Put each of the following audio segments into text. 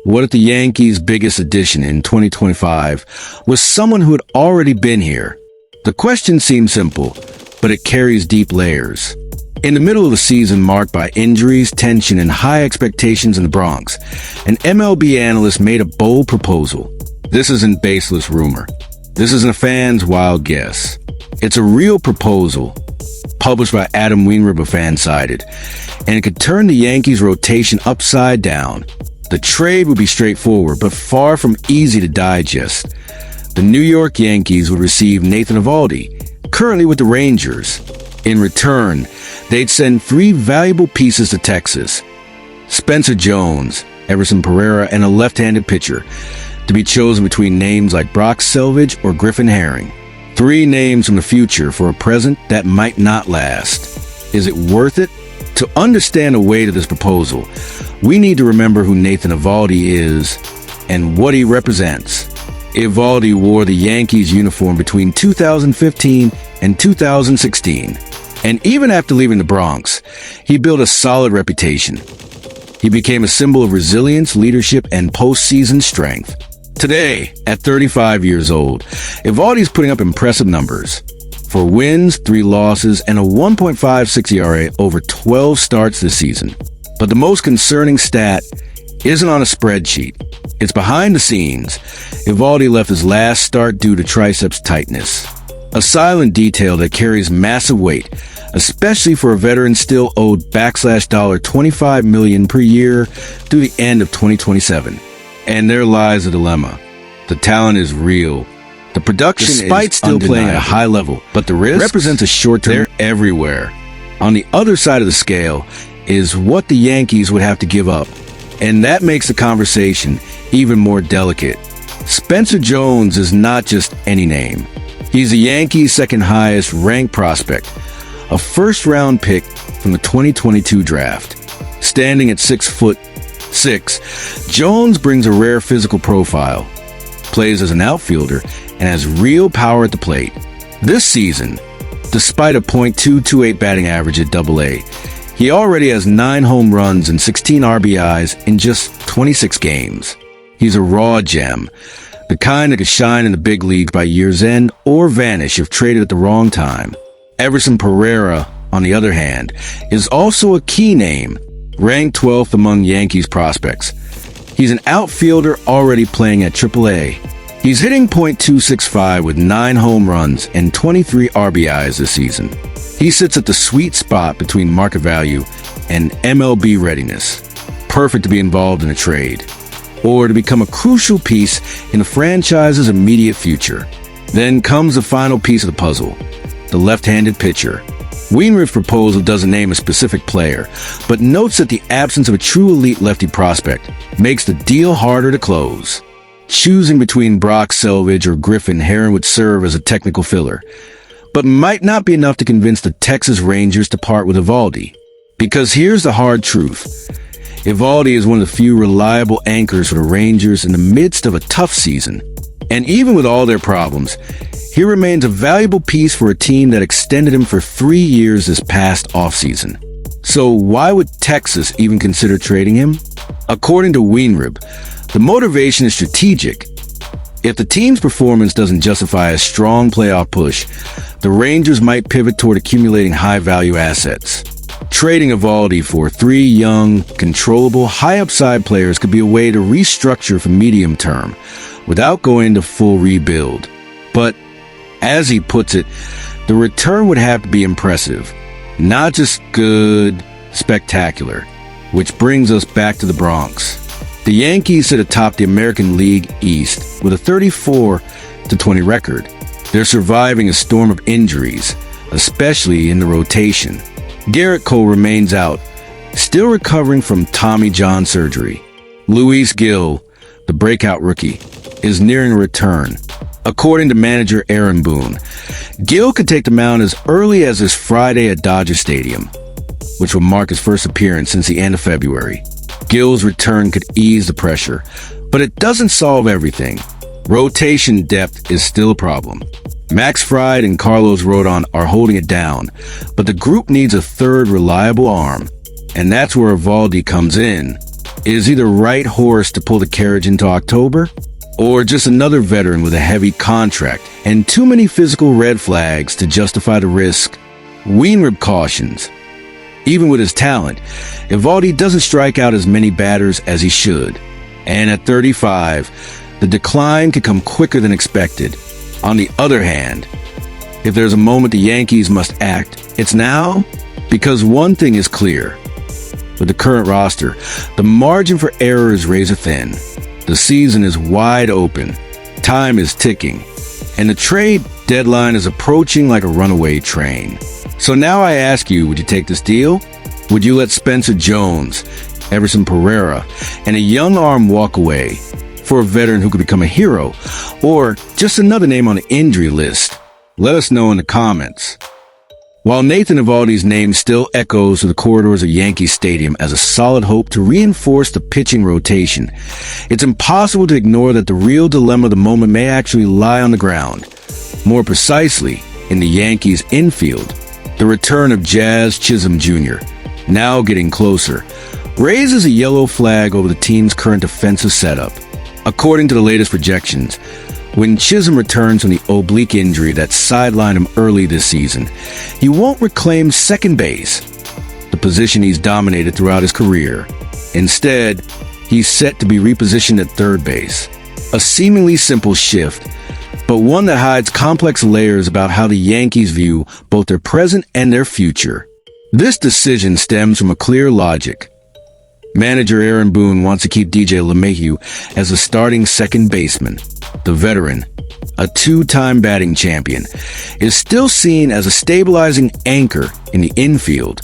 What if the Yankees' biggest addition in 2025 was someone who had already been here? The question seems simple, but it carries deep layers. In the middle of a season marked by injuries, tension, and high expectations in the Bronx, an MLB analyst made a bold proposal. This isn't baseless rumor. This isn't a fan's wild guess. It's a real proposal, published by Adam Weinrib of FanSided, and it could turn the Yankees' rotation upside down. The trade would be straightforward, but far from easy to digest. The New York Yankees would receive Nathan Eovaldi, currently with the Rangers. In return, they'd send 3 valuable pieces to Texas: Spencer Jones, Everson Pereira, and a left-handed pitcher, to be chosen between names like Brock Selvage or Griffin Herring. 3 names from the future for a present that might not last. Is it worth it? To understand the weight of this proposal, we need to remember who Nathan Eovaldi is and what he represents. Eovaldi wore the Yankees uniform between 2015 and 2016. And even after leaving the Bronx, he built a solid reputation. He became a symbol of resilience, leadership, and postseason strength. Today, at 35 years old, Eovaldi's putting up impressive numbers. 4 wins, 3 losses, and a 1.56 ERA over 12 starts this season. But the most concerning stat isn't on a spreadsheet. It's behind the scenes. Eovaldi left his last start due to triceps tightness. A silent detail that carries massive weight, especially for a veteran still owed $25 million per year through the end of 2027. And there lies a dilemma. The talent is real. The production despite is still playing at a high level, but the risk represents a short-term. They're everywhere. On the other side of the scale is what the Yankees would have to give up, and that makes the conversation even more delicate. Spencer Jones is not just any name. He's the Yankees' second highest ranked prospect, a first-round pick from the 2022 draft. Standing at 6'6", Jones brings a rare physical profile, plays as an outfielder, and has real power at the plate. This season, despite a .228 batting average at AA, he already has 9 home runs and 16 RBIs in just 26 games. He's a raw gem, the kind that could shine in the big leagues by year's end or vanish if traded at the wrong time. Everson Pereira, on the other hand, is also a key name, ranked 12th among Yankees prospects. He's an outfielder already playing at AAA. He's hitting .265 with 9 home runs and 23 RBIs this season. He sits at the sweet spot between market value and MLB readiness, perfect to be involved in a trade, or to become a crucial piece in the franchise's immediate future. Then comes the final piece of the puzzle, the left-handed pitcher. Weinrib's proposal doesn't name a specific player, but notes that the absence of a true elite lefty prospect makes the deal harder to close. Choosing between Brock Selvage or Griffin Herring would serve as a technical filler, but might not be enough to convince the Texas Rangers to part with Eovaldi. Because here's the hard truth. Eovaldi is one of the few reliable anchors for the Rangers in the midst of a tough season. And even with all their problems, he remains a valuable piece for a team that extended him for 3 years this past offseason. So why would Texas even consider trading him? According to Weinrib, the motivation is strategic. If the team's performance doesn't justify a strong playoff push, the Rangers might pivot toward accumulating high-value assets. Trading Eovaldi for 3 young, controllable, high-upside players could be a way to restructure for medium term without going into full rebuild. But, as he puts it, the return would have to be impressive, not just good, spectacular. Which brings us back to the Bronx. The Yankees sit atop the American League East with a 34-20 record. They're surviving a storm of injuries, especially in the rotation. Garrett Cole remains out, still recovering from Tommy John surgery. Luis Gil, the breakout rookie, is nearing a return. According to manager Aaron Boone, Gil could take the mound as early as this Friday at Dodger Stadium, which will mark his first appearance since the end of February. Gil's return could ease the pressure, but it doesn't solve everything. Rotation depth is still a problem. Max Fried and Carlos Rodon are holding it down, but the group needs a third reliable arm, and that's where Eovaldi comes in. Is he the right horse to pull the carriage into October? Or just another veteran with a heavy contract and too many physical red flags to justify the risk? Weinrib cautions. Even with his talent, Eovaldi doesn't strike out as many batters as he should. And at 35, the decline could come quicker than expected. On the other hand, if there's a moment the Yankees must act, it's now, because one thing is clear. With the current roster, the margin for error is razor thin. The season is wide open. Time is ticking. And the trade deadline is approaching like a runaway train. So now I ask you, would you take this deal? Would you let Spencer Jones, Everson Pereira, and a young arm walk away for a veteran who could become a hero, or just another name on the injury list? Let us know in the comments. While Nathan Eovaldi's name still echoes through the corridors of Yankee Stadium as a solid hope to reinforce the pitching rotation, it's impossible to ignore that the real dilemma of the moment may actually lie on the ground. More precisely, in the Yankees' infield. The return of Jazz Chisholm Jr., now getting closer, raises a yellow flag over the team's current defensive setup. According to the latest projections, when Chisholm returns from the oblique injury that sidelined him early this season, he won't reclaim second base, the position he's dominated throughout his career. Instead, he's set to be repositioned at third base. A seemingly simple shift, but one that hides complex layers about how the Yankees view both their present and their future. This decision stems from a clear logic. Manager Aaron Boone wants to keep DJ LeMahieu as a starting second baseman. The veteran, a two-time batting champion, is still seen as a stabilizing anchor in the infield.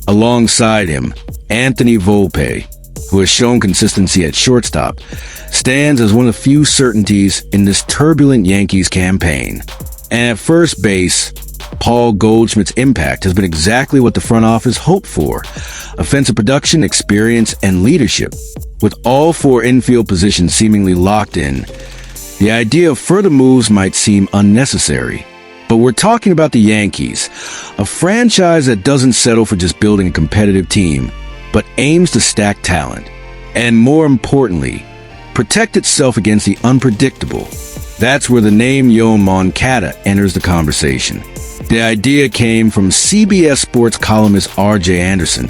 Alongside him, Anthony Volpe, who has shown consistency at shortstop, stands as one of the few certainties in this turbulent Yankees campaign. And at first base, Paul Goldschmidt's impact has been exactly what the front office hoped for: offensive production, experience, and leadership. With all four infield positions seemingly locked in, the idea of further moves might seem unnecessary. But we're talking about the Yankees, a franchise that doesn't settle for just building a competitive team, but aims to stack talent. And more importantly, protect itself against the unpredictable. That's where the name Yoán Moncada enters the conversation. The idea came from CBS Sports columnist R.J. Anderson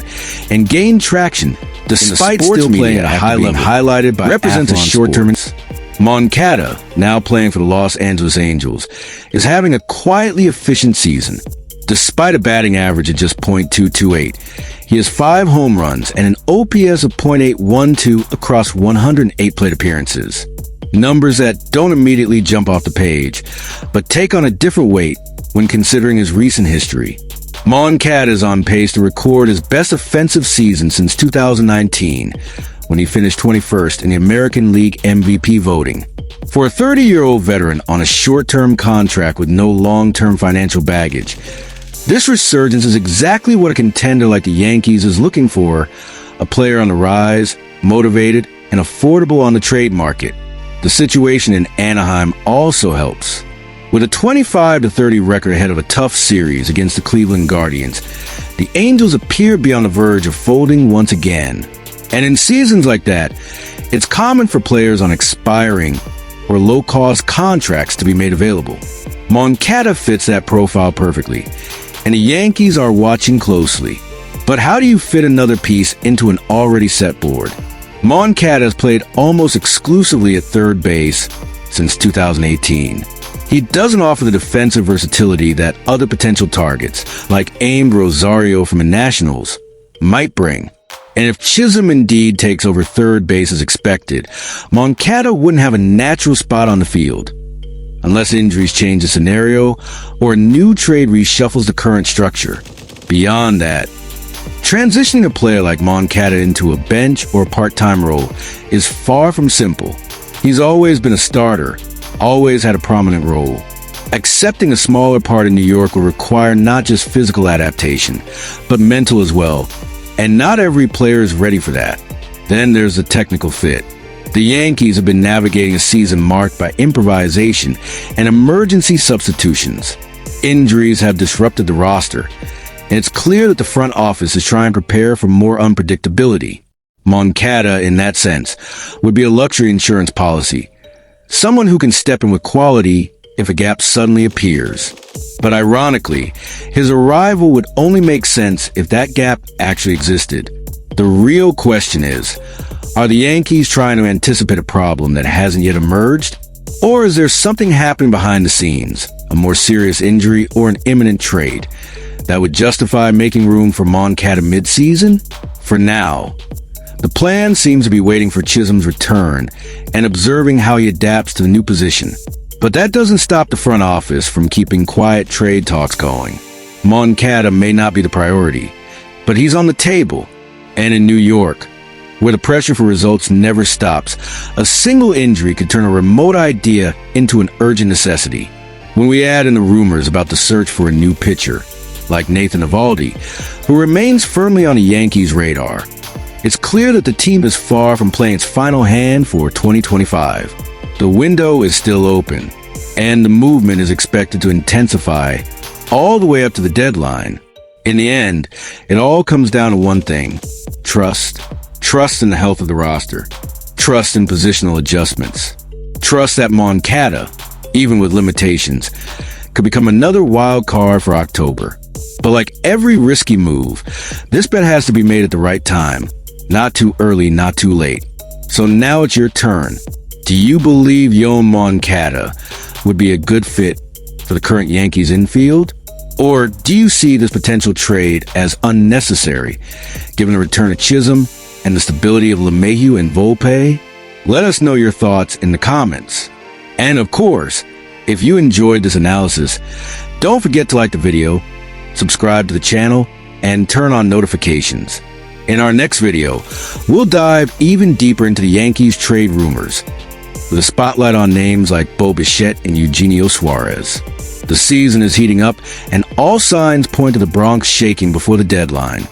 and gained traction despite still playing at a high level, highlighted by represents a short-term. Moncada, now playing for the Los Angeles Angels, is having a quietly efficient season. Despite a batting average of just .228, he has 5 home runs and an OPS of .812 across 108 plate appearances. Numbers that don't immediately jump off the page, but take on a different weight when considering his recent history. Moncada is on pace to record his best offensive season since 2019, when he finished 21st in the American League MVP voting. For a 30-year-old veteran on a short-term contract with no long-term financial baggage, this resurgence is exactly what a contender like the Yankees is looking for: a player on the rise, motivated, and affordable on the trade market. The situation in Anaheim also helps. With a 25-30 record ahead of a tough series against the Cleveland Guardians, the Angels appear to be on the verge of folding once again. And in seasons like that, it's common for players on expiring or low-cost contracts to be made available. Moncada fits that profile perfectly, and the Yankees are watching closely. But how do you fit another piece into an already set board? Moncada has played almost exclusively at third base since 2018. He doesn't offer the defensive versatility that other potential targets, like Amed Rosario from the Nationals, might bring. And if Chisholm indeed takes over third base as expected, Moncada wouldn't have a natural spot on the field, unless injuries change the scenario or a new trade reshuffles the current structure. Beyond that, transitioning a player like Moncada into a bench or part-time role is far from simple. He's always been a starter, always had a prominent role. Accepting a smaller part in New York will require not just physical adaptation, but mental as well. And not every player is ready for that. Then there's the technical fit. The Yankees have been navigating a season marked by improvisation and emergency substitutions. Injuries have disrupted the roster, and it's clear that the front office is trying to prepare for more unpredictability. Moncada, in that sense, would be a luxury insurance policy. Someone who can step in with quality if a gap suddenly appears. But ironically, his arrival would only make sense if that gap actually existed. The real question is, are the Yankees trying to anticipate a problem that hasn't yet emerged? Or is there something happening behind the scenes, a more serious injury or an imminent trade, that would justify making room for Moncada mid-season? For now, the plan seems to be waiting for Chisholm's return and observing how he adapts to the new position. But that doesn't stop the front office from keeping quiet trade talks going. Moncada may not be the priority, but he's on the table. And in New York, where the pressure for results never stops, a single injury could turn a remote idea into an urgent necessity. When we add in the rumors about the search for a new pitcher, like Nathan Eovaldi, who remains firmly on the Yankees' radar, it's clear that the team is far from playing its final hand for 2025. The window is still open, and the movement is expected to intensify all the way up to the deadline. In the end, it all comes down to one thing: trust. Trust in the health of the roster. Trust in positional adjustments. Trust that Moncada, even with limitations, could become another wild card for October. But like every risky move, this bet has to be made at the right time. Not too early, not too late. So now it's your turn. Do you believe Yoán Moncada would be a good fit for the current Yankees infield? Or do you see this potential trade as unnecessary, given the return of Chisholm and the stability of LeMahieu and Volpe? Let us know your thoughts in the comments. And of course, if you enjoyed this analysis, don't forget to like the video, subscribe to the channel, and turn on notifications. In our next video, we'll dive even deeper into the Yankees trade rumors, with a spotlight on names like Bo Bichette and Eugenio Suarez. The season is heating up, and all signs point to the Bronx shaking before the deadline.